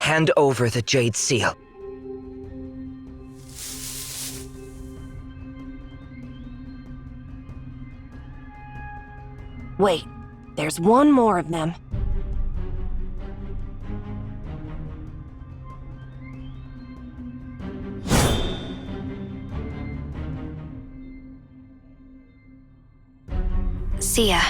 Hand over the Jade Seal. Wait, there's one more of them. Sia.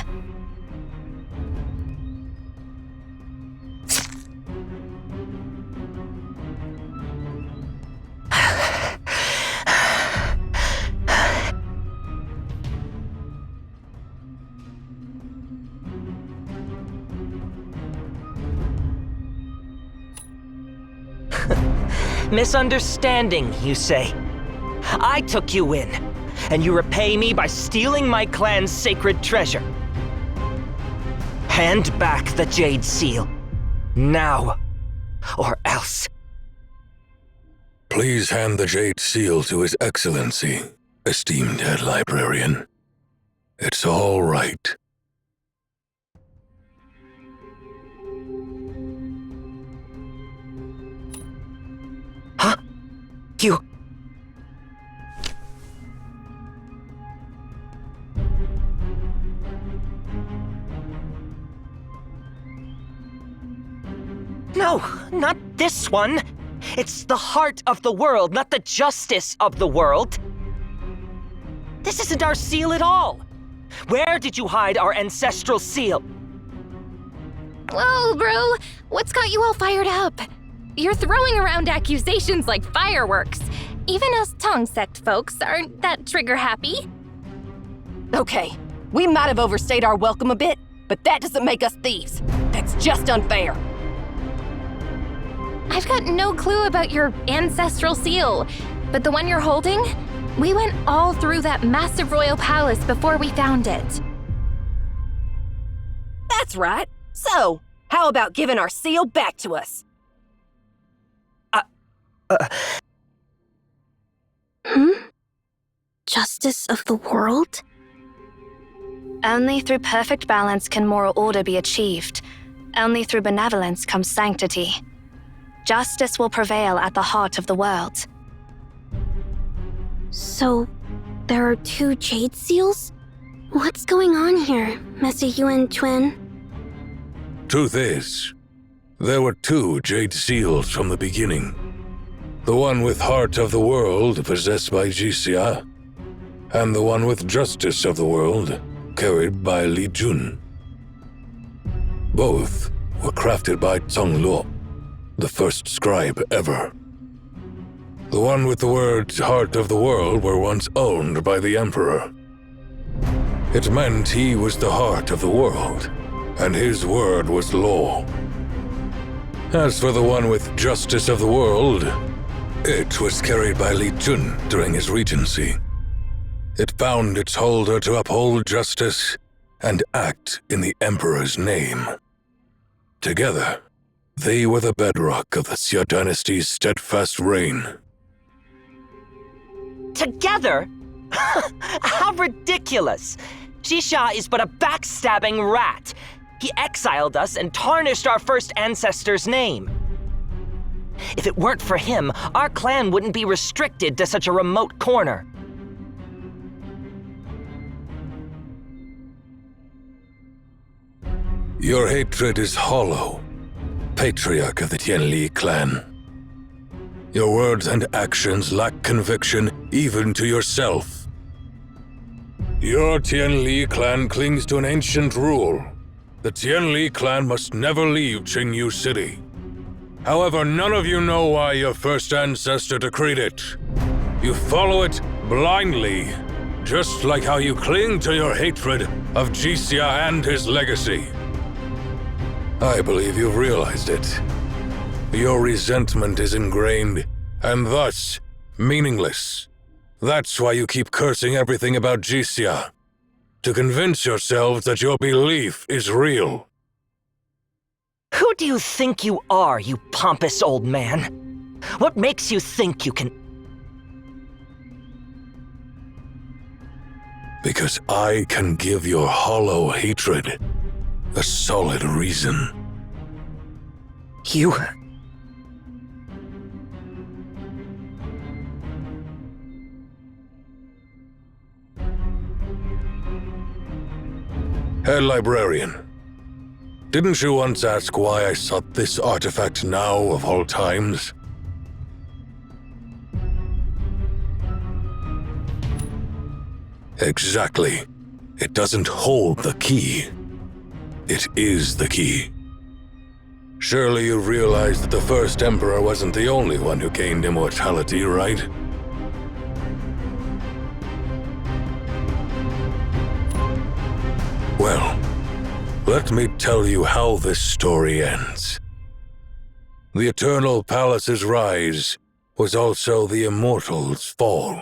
Misunderstanding, you say? I took you in, and you repay me by stealing my clan's sacred treasure. Hand back the Jade Seal. Now. Or else. Please hand the Jade Seal to His Excellency, esteemed head librarian. It's all right. Huh? You... No, not this one. It's the heart of the world, not the justice of the world. This isn't our seal at all. Where did you hide our ancestral seal? Whoa, bro! What's got you all fired up? You're throwing around accusations like fireworks. Even us Tong Sect folks aren't that trigger-happy. Okay, we might have overstayed our welcome a bit, but that doesn't make us thieves. That's just unfair. I've got no clue about your ancestral seal, but the one you're holding? We went all through that massive royal palace before we found it. That's right. So, how about giving our seal back to us? Justice of the world? Only through perfect balance can moral order be achieved. Only through benevolence comes sanctity. Justice will prevail at the heart of the world. So, there are two Jade Seals? What's going on here, Mr. Yuan Twin? Truth is, there were two Jade Seals from the beginning. The one with Heart of the World, possessed by Jixia, and the one with Justice of the World, carried by Li Jun. Both were crafted by Zhong Luo, the first scribe ever. The one with the words Heart of the World were once owned by the Emperor. It meant he was the heart of the world, and his word was law. As for the one with Justice of the World, it was carried by Li Jun during his regency. It found its holder to uphold justice and act in the Emperor's name. Together, they were the bedrock of the Xia dynasty's steadfast reign. Together? How ridiculous! Jixia is but a backstabbing rat. He exiled us and tarnished our first ancestor's name. If it weren't for him, our clan wouldn't be restricted to such a remote corner. Your hatred is hollow, patriarch of the Tianli clan. Your words and actions lack conviction even to yourself. Your Tianli clan clings to an ancient rule. The Tianli clan must never leave Qingyu City. However, none of you know why your first ancestor decreed it. You follow it blindly, just like how you cling to your hatred of Jixia and his legacy. I believe you've realized it. Your resentment is ingrained, and thus meaningless. That's why you keep cursing everything about Jixia, to convince yourselves that your belief is real. Who do you think you are, you pompous old man? What makes you think you can... Because I can give your hollow hatred a solid reason. You... Head Librarian, didn't you once ask why I sought this artifact now of all times? Exactly. It doesn't hold the key. It is the key. Surely you realize that the first Emperor wasn't the only one who gained immortality, right? Well, let me tell you how this story ends. The Eternal Palace's rise was also the Immortals' fall.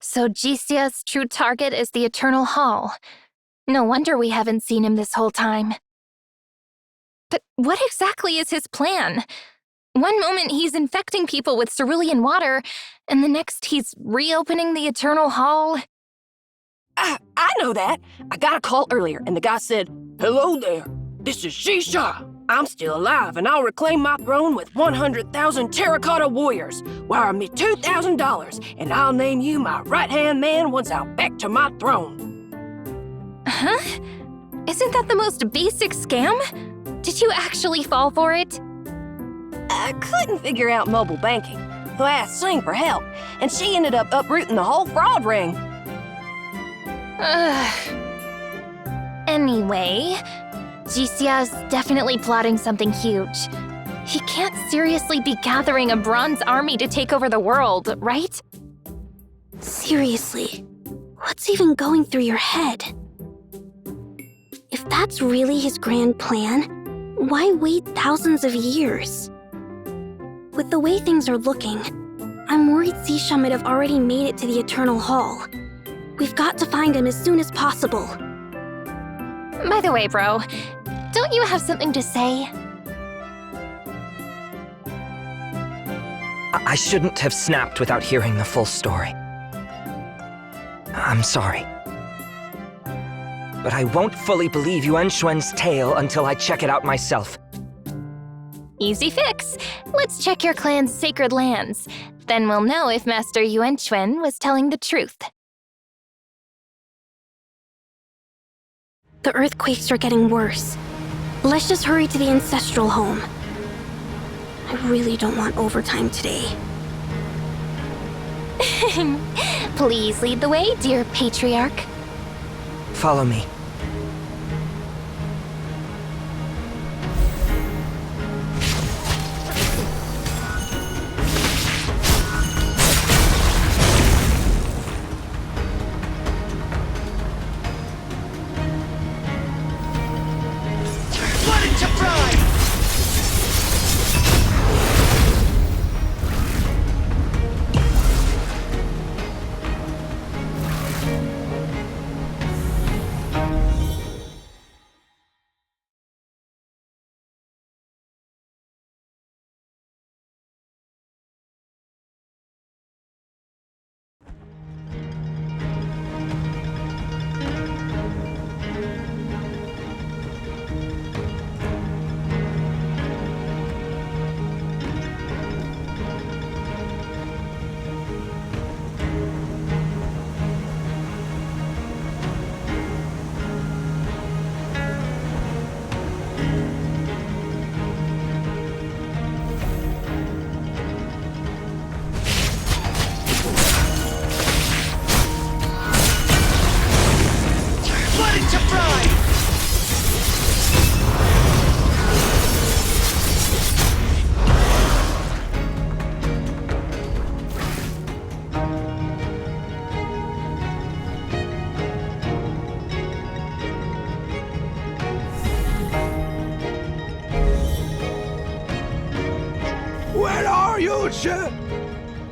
So Jisia's true target is the Eternal Hall. No wonder we haven't seen him this whole time. But what exactly is his plan? One moment he's infecting people with cerulean water, and the next he's reopening the Eternal Hall. I know that. I got a call earlier, and the guy said, "Hello there. This is Xisha. I'm still alive, and I'll reclaim my throne with 100,000 terracotta warriors. Wire me $2,000, and I'll name you my right-hand man once I'm back to my throne." Huh? Isn't that the most basic scam? Did you actually fall for it? I couldn't figure out mobile banking, so I asked Sing for help, and she ended up uprooting the whole fraud ring. Anyway, Jisia's definitely plotting something huge. He can't seriously be gathering a bronze army to take over the world, right? Seriously, what's even going through your head? If that's really his grand plan, why wait thousands of years? With the way things are looking, I'm worried Xisha might have already made it to the Eternal Hall. We've got to find him as soon as possible. By the way, bro, don't you have something to say? I shouldn't have snapped without hearing the full story. I'm sorry. But I won't fully believe Yuan Xuan's tale until I check it out myself. Easy fix. Let's check your clan's sacred lands. Then we'll know if Master Yuan Xuan was telling the truth. The earthquakes are getting worse. Let's just hurry to the ancestral home. I really don't want overtime today. Please lead the way, dear Patriarch. Follow me.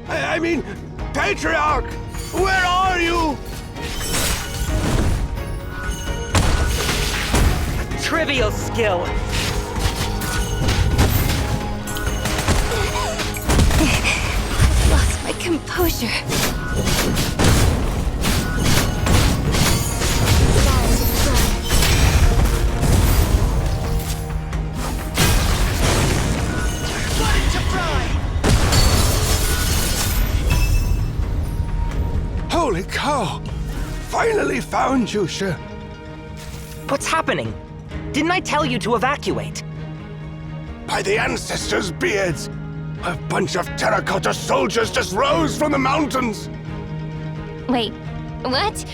I mean, Patriarch! Where are you? Trivial skill. Lost my composure. cow! Finally found you, She. What's happening? Didn't I tell you to evacuate? By the ancestors' beards! A bunch of terracotta soldiers just rose from the mountains! Wait, what?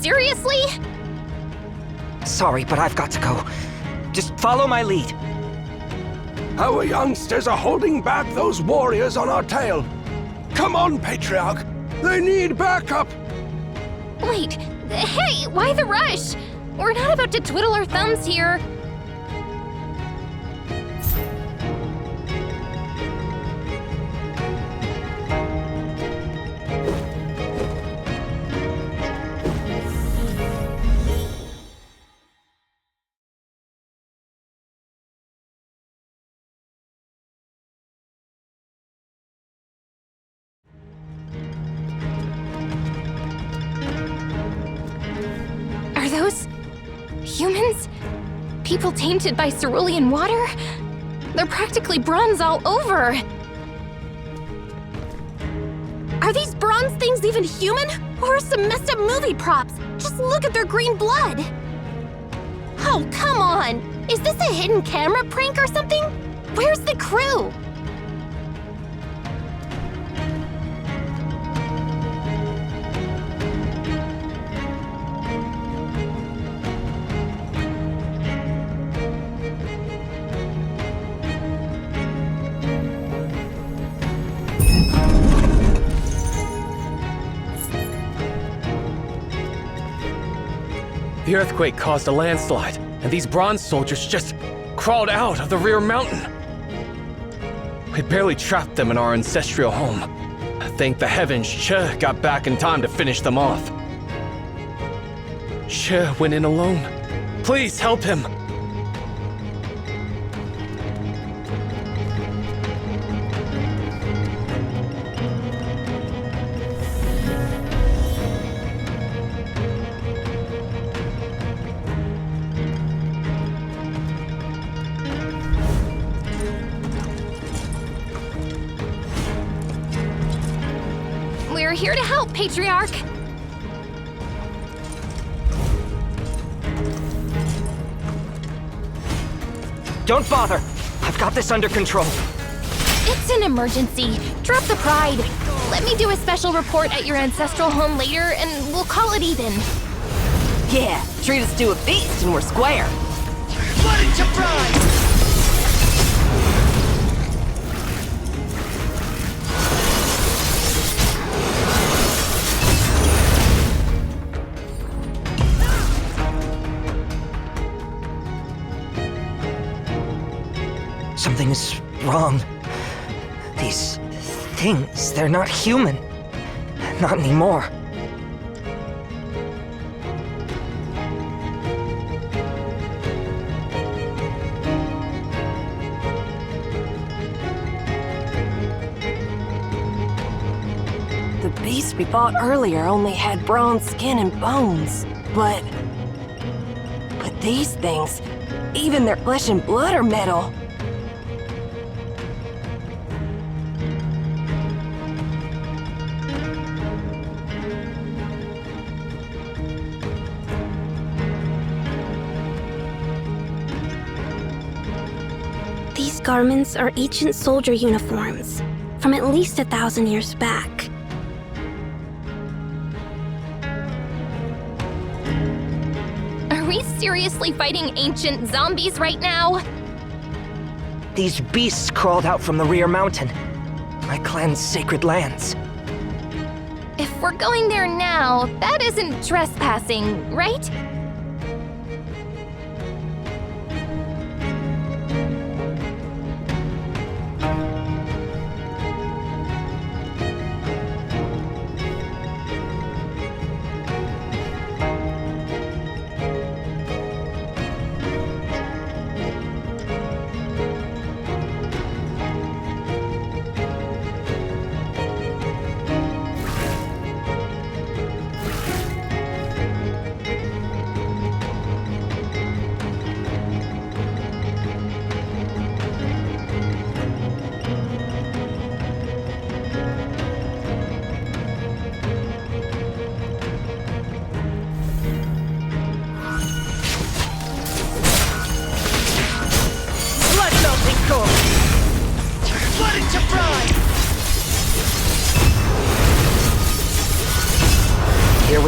Seriously? Sorry, but I've got to go. Just follow my lead. Our youngsters are holding back those warriors on our tail. Come on, Patriarch! They need backup! Wait, hey, why the rush? We're not about to twiddle our thumbs here. Are those humans? People tainted by cerulean water? They're practically bronze all over. Are these bronze things even human? Or some messed up movie props? Just look at their green blood! Oh, come on! Is this a hidden camera prank or something? Where's the crew? The earthquake caused a landslide, and these bronze soldiers just crawled out of the rear mountain. We barely trapped them in our ancestral home. Thank the heavens Che got back in time to finish them off. Che went in alone. Please help him. We're here to help, Patriarch. Don't bother. I've got this under control. It's an emergency. Drop the pride. Let me do a special report at your ancestral home later, and we'll call it even. Yeah, treat us to a feast and we're square. What is your pride? Something's wrong. These things, they're not human. Not anymore. The beast we fought earlier only had bronze skin and bones, but these things, even their flesh and blood are metal. These garments are ancient soldier uniforms from at least 1,000 years back. Are we seriously fighting ancient zombies right now? These beasts crawled out from the rear mountain. My clan's sacred lands. If we're going there now, that isn't trespassing, right?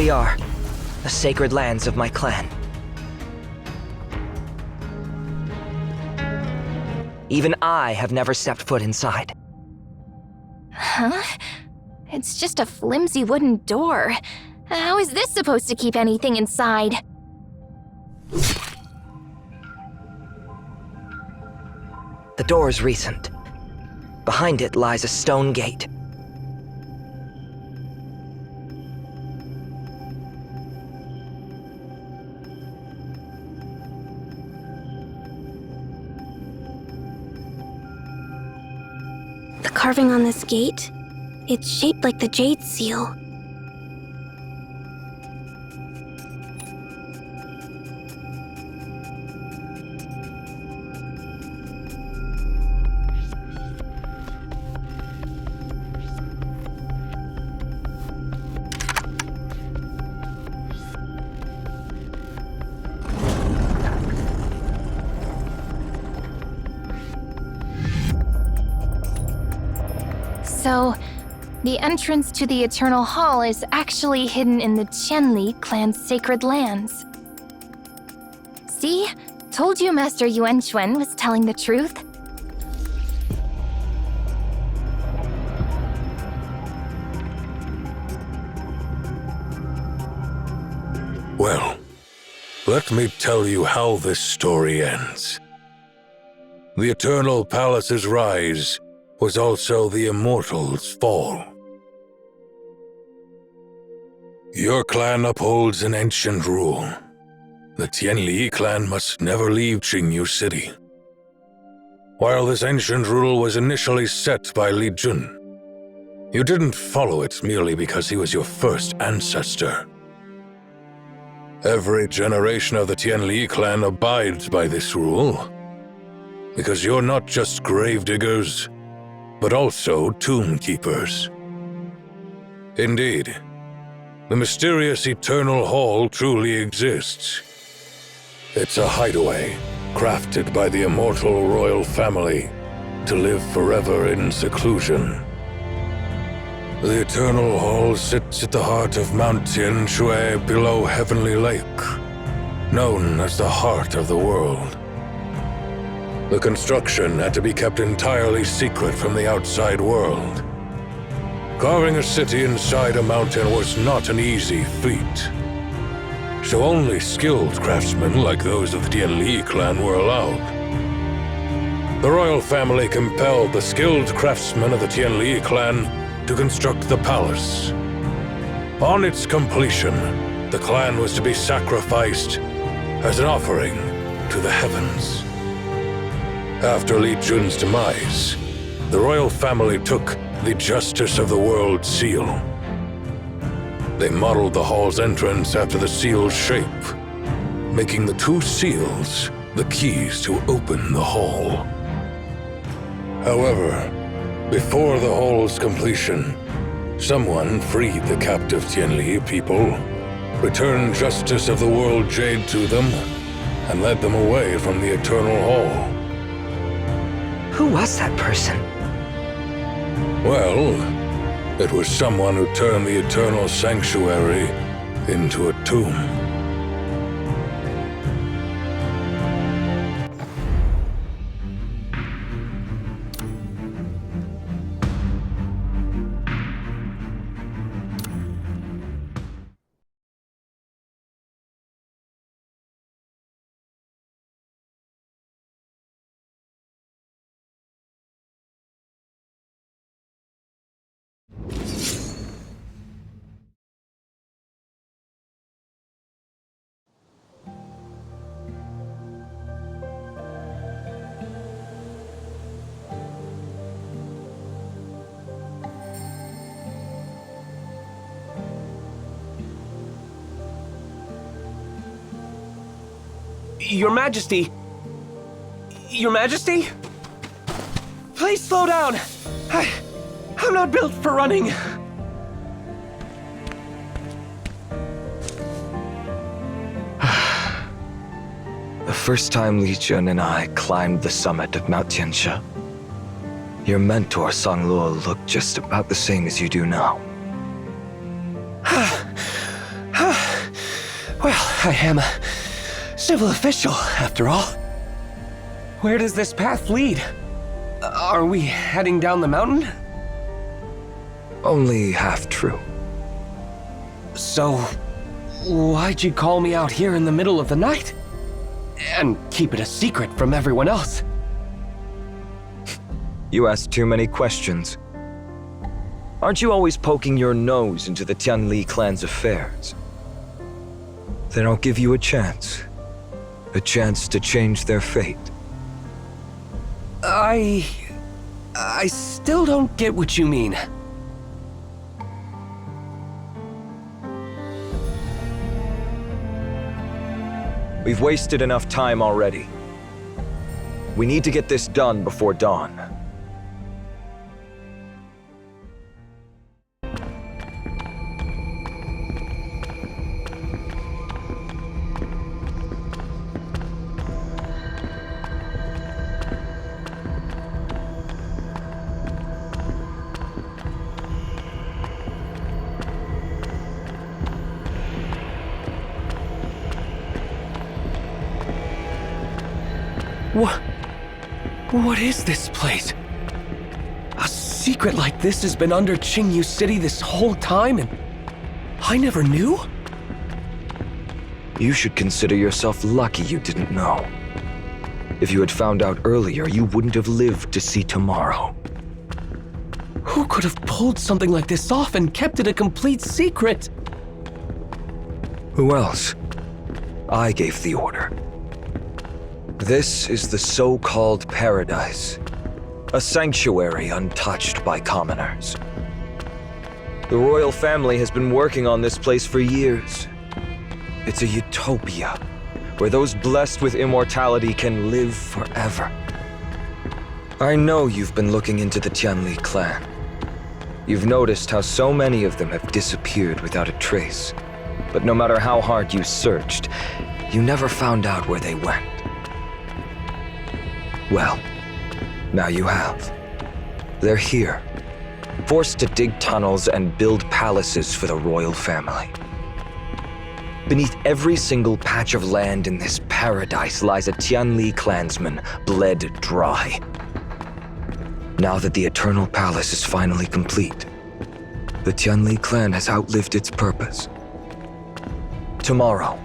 truly are the sacred lands of my clan. Even I have never stepped foot inside. Huh? It's just a flimsy wooden door. How is this supposed to keep anything inside? The door is recent. Behind it lies a stone gate. The carving on this gate, it's shaped like the Jade Seal. So, the entrance to the Eternal Hall is actually hidden in the Qianli clan's sacred lands. See? Told you Master Yuan Xuan was telling the truth. Well, let me tell you how this story ends. The Eternal Palace's rise was also the Immortals' fall. Your clan upholds an ancient rule. The Tianli clan must never leave Qingyu City. While this ancient rule was initially set by Li Jun, you didn't follow it merely because he was your first ancestor. Every generation of the Tianli clan abides by this rule, because you're not just gravediggers, but also tomb keepers. Indeed, the mysterious Eternal Hall truly exists. It's a hideaway crafted by the immortal royal family to live forever in seclusion. The Eternal Hall sits at the heart of Mount Tianshui below Heavenly Lake, known as the Heart of the World. The construction had to be kept entirely secret from the outside world. Carving a city inside a mountain was not an easy feat, so only skilled craftsmen like those of the Tianli clan were allowed. The royal family compelled the skilled craftsmen of the Tianli clan to construct the palace. On its completion, the clan was to be sacrificed as an offering to the heavens. After Li Jun's demise, the royal family took the Justice of the World seal. They modeled the hall's entrance after the seal's shape, making the two seals the keys to open the hall. However, before the hall's completion, someone freed the captive Tianli people, returned Justice of the World Jade to them, and led them away from the Eternal Hall. Who was that person? Well, it was someone who turned the Eternal Sanctuary into a tomb. Your Majesty? Your Majesty? Please slow down! I'm not built for running! The first time Li Jun and I climbed the summit of Mount Tiansha, your mentor Song Luo looked just about the same as you do now. I am a civil official, after all. Where does this path lead? Are we heading down the mountain? Only half true. So, why'd you call me out here in the middle of the night? And keep it a secret from everyone else? You ask too many questions. Aren't you always poking your nose into the Tianli clan's affairs? Then I'll give you a chance to change their fate. I still don't get what you mean. We've wasted enough time already. We need to get this done before dawn. What is this place? A secret like this has been under Qingyu City this whole time, and I never knew? You should consider yourself lucky you didn't know. If you had found out earlier, you wouldn't have lived to see tomorrow. Who could have pulled something like this off and kept it a complete secret? Who else? I gave the order. This is the so-called paradise, a sanctuary untouched by commoners. The royal family has been working on this place for years. It's a utopia, where those blessed with immortality can live forever. I know you've been looking into the Tianli clan. You've noticed how so many of them have disappeared without a trace. But no matter how hard you searched, you never found out where they went. Well, now you have. They're here, forced to dig tunnels and build palaces for the royal family. Beneath every single patch of land in this paradise lies a Tianli clansman, bled dry. Now that the Eternal Palace is finally complete, the Tianli clan has outlived its purpose. Tomorrow,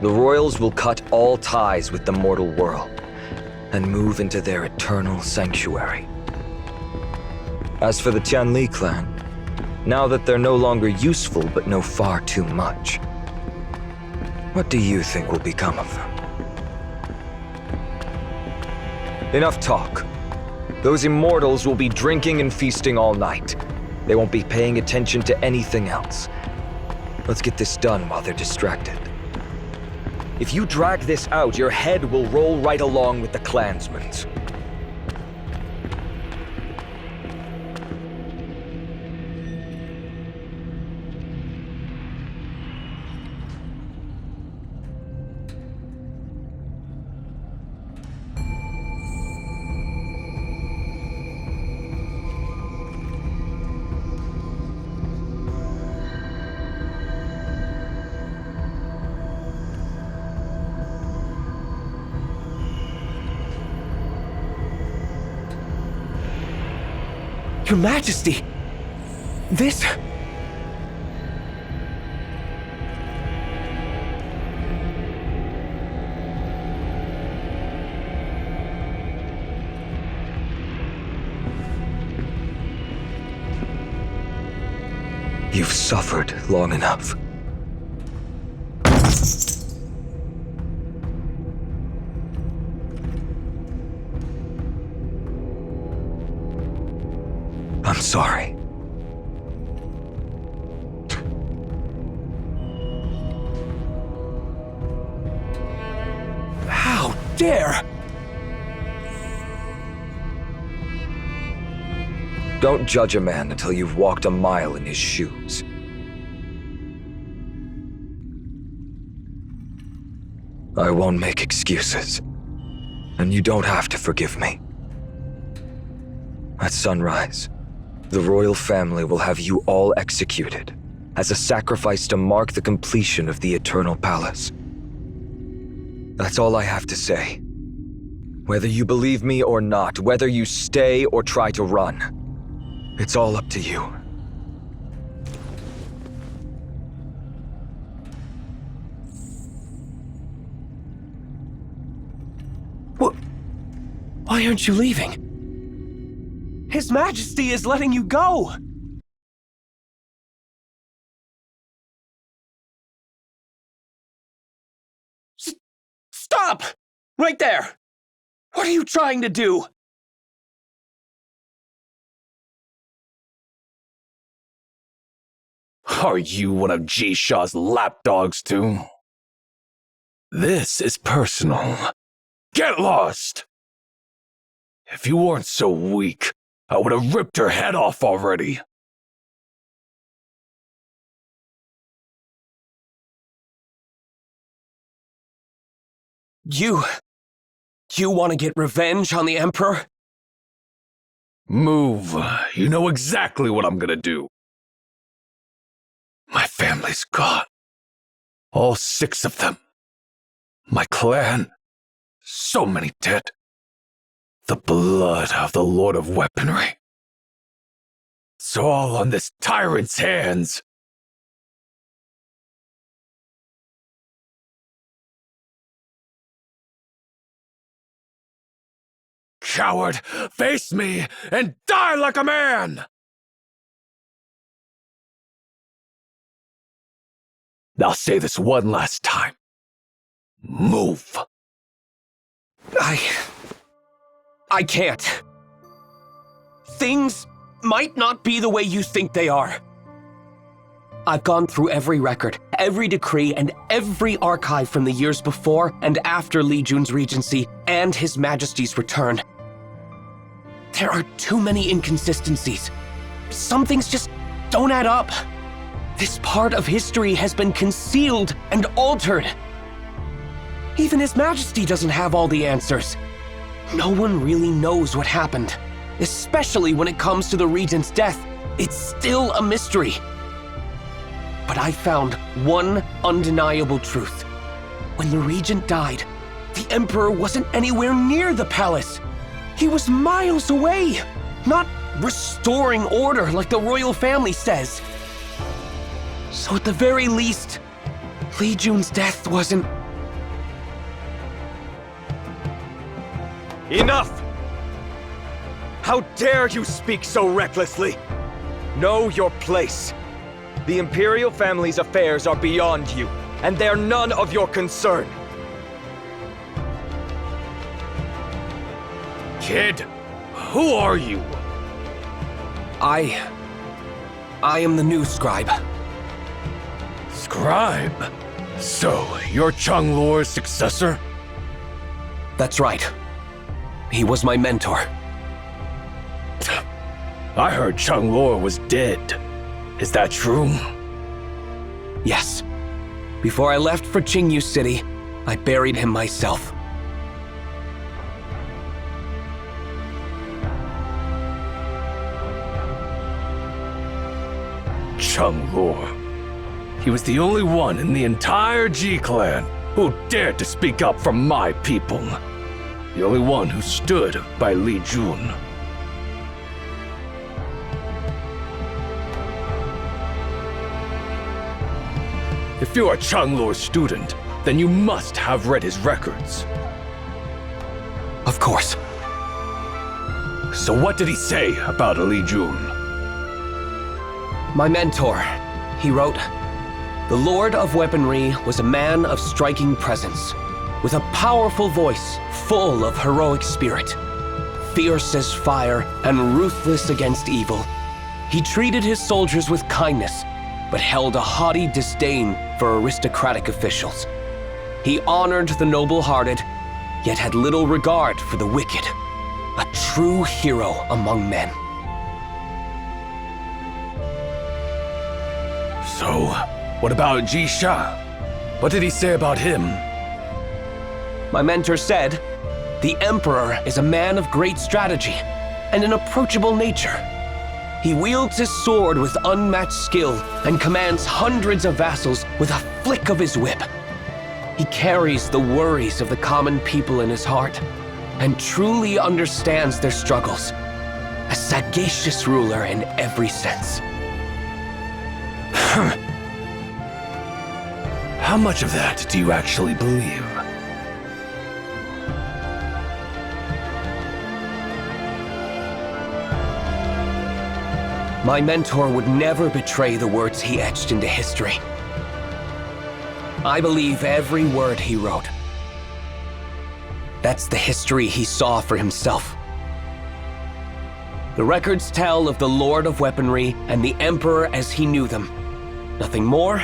the royals will cut all ties with the mortal world and move into their eternal sanctuary. As for the Tianli clan, now that they're no longer useful but know far too much, what do you think will become of them? Enough talk. Those immortals will be drinking and feasting all night. They won't be paying attention to anything else. Let's get this done while they're distracted. If you drag this out, your head will roll right along with the clansman's. Your Majesty! This... You've suffered long enough. I'm sorry. How dare! Don't judge a man until you've walked a mile in his shoes. I won't make excuses, and you don't have to forgive me. At sunrise, the royal family will have you all executed as a sacrifice to mark the completion of the Eternal Palace. That's all I have to say. Whether you believe me or not, whether you stay or try to run, it's all up to you. Why aren't you leaving? His Majesty is letting you go! Stop! Right there! What are you trying to do? Are you one of Ji-Shah's lapdogs too? This is personal. Get lost! If you weren't so weak, I would have ripped her head off already. You want to get revenge on the Emperor? Move. You know exactly what I'm gonna do. My family's gone. All 6 of them. My clan. So many dead. The blood of the Lord of Weaponry. It's all on this tyrant's hands. Coward, face me and die like a man! I'll say this one last time. Move. I can't. Things might not be the way you think they are. I've gone through every record, every decree, and every archive from the years before and after Li Jun's regency and His Majesty's return. There are too many inconsistencies. Some things just don't add up. This part of history has been concealed and altered. Even His Majesty doesn't have all the answers. No one really knows what happened. Especially when it comes to the Regent's death, it's still a mystery. But I found one undeniable truth. When the Regent died, the Emperor wasn't anywhere near the palace. He was miles away, not restoring order like the royal family says. So at the very least, Li Jun's death wasn't... Enough! How dare you speak so recklessly? Know your place. The Imperial family's affairs are beyond you, and they're none of your concern. Kid, who are you? I am the new scribe. Scribe? So, you're Chung Lor's successor? That's right. He was my mentor. I heard Chung Lor was dead. Is that true? Yes. Before I left for Qingyu City, I buried him myself. Chung Lor. He was the only one in the entire Ji-Clan who dared to speak up for my people. The only one who stood by Li Jun. If you're a Chung Lor student, then you must have read his records. Of course. So what did he say about Li Jun? My mentor, he wrote, "The Lord of Weaponry was a man of striking presence, with a powerful voice full of heroic spirit. Fierce as fire and ruthless against evil, he treated his soldiers with kindness, but held a haughty disdain for aristocratic officials. He honored the noble-hearted, yet had little regard for the wicked. A true hero among men." So, what about Ji-Shah? What did he say about him? My mentor said, "The Emperor is a man of great strategy and an approachable nature. He wields his sword with unmatched skill and commands hundreds of vassals with a flick of his whip. He carries the worries of the common people in his heart and truly understands their struggles. A sagacious ruler in every sense. How much of that do you actually believe? My mentor would never betray the words he etched into history. I believe every word he wrote. That's the history he saw for himself. The records tell of the Lord of Weaponry and the Emperor as he knew them. Nothing more,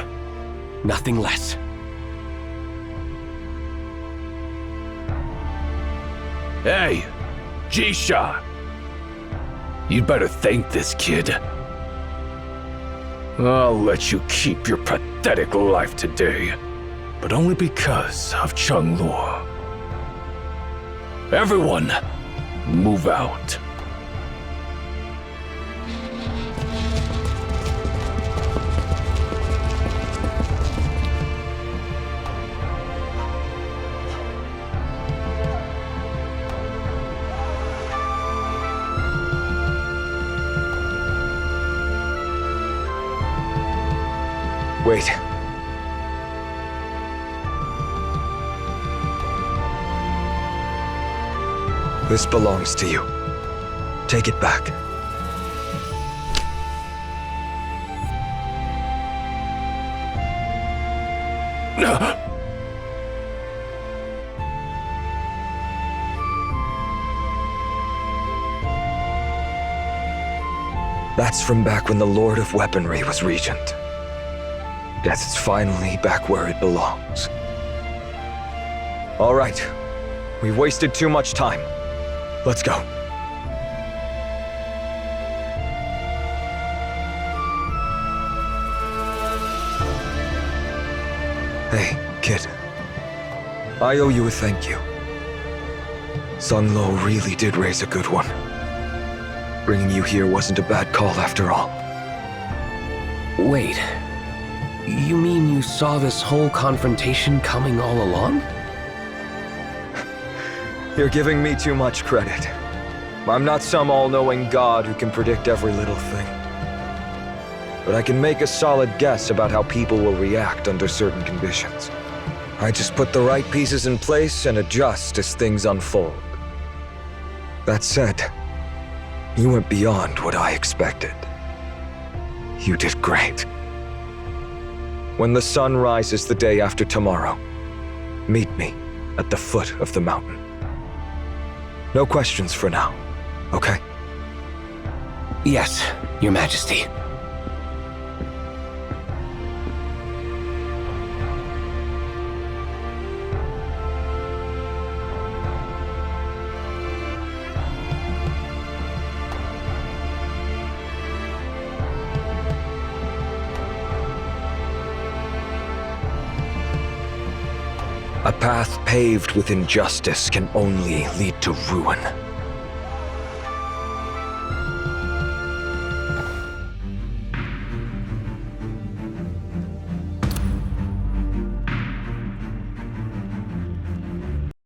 nothing less. Hey, Jisha! You'd better thank this kid. I'll let you keep your pathetic life today, but only because of Chengluo. Everyone, move out. Wait. This belongs to you. Take it back. That's from back when the Lord of Weaponry was regent. Guess it's finally back where it belongs. All right. We've wasted too much time. Let's go. Hey, kid. I owe you a thank you. Sun Lo really did raise a good one. Bringing you here wasn't a bad call after all. Wait. You mean you saw this whole confrontation coming all along? You're giving me too much credit. I'm not some all-knowing god who can predict every little thing. But I can make a solid guess about how people will react under certain conditions. I just put the right pieces in place and adjust as things unfold. That said, you went beyond what I expected. You did great. When the sun rises the day after tomorrow, meet me at the foot of the mountain. No questions for now, okay? Yes, Your Majesty. A path paved with injustice can only lead to ruin.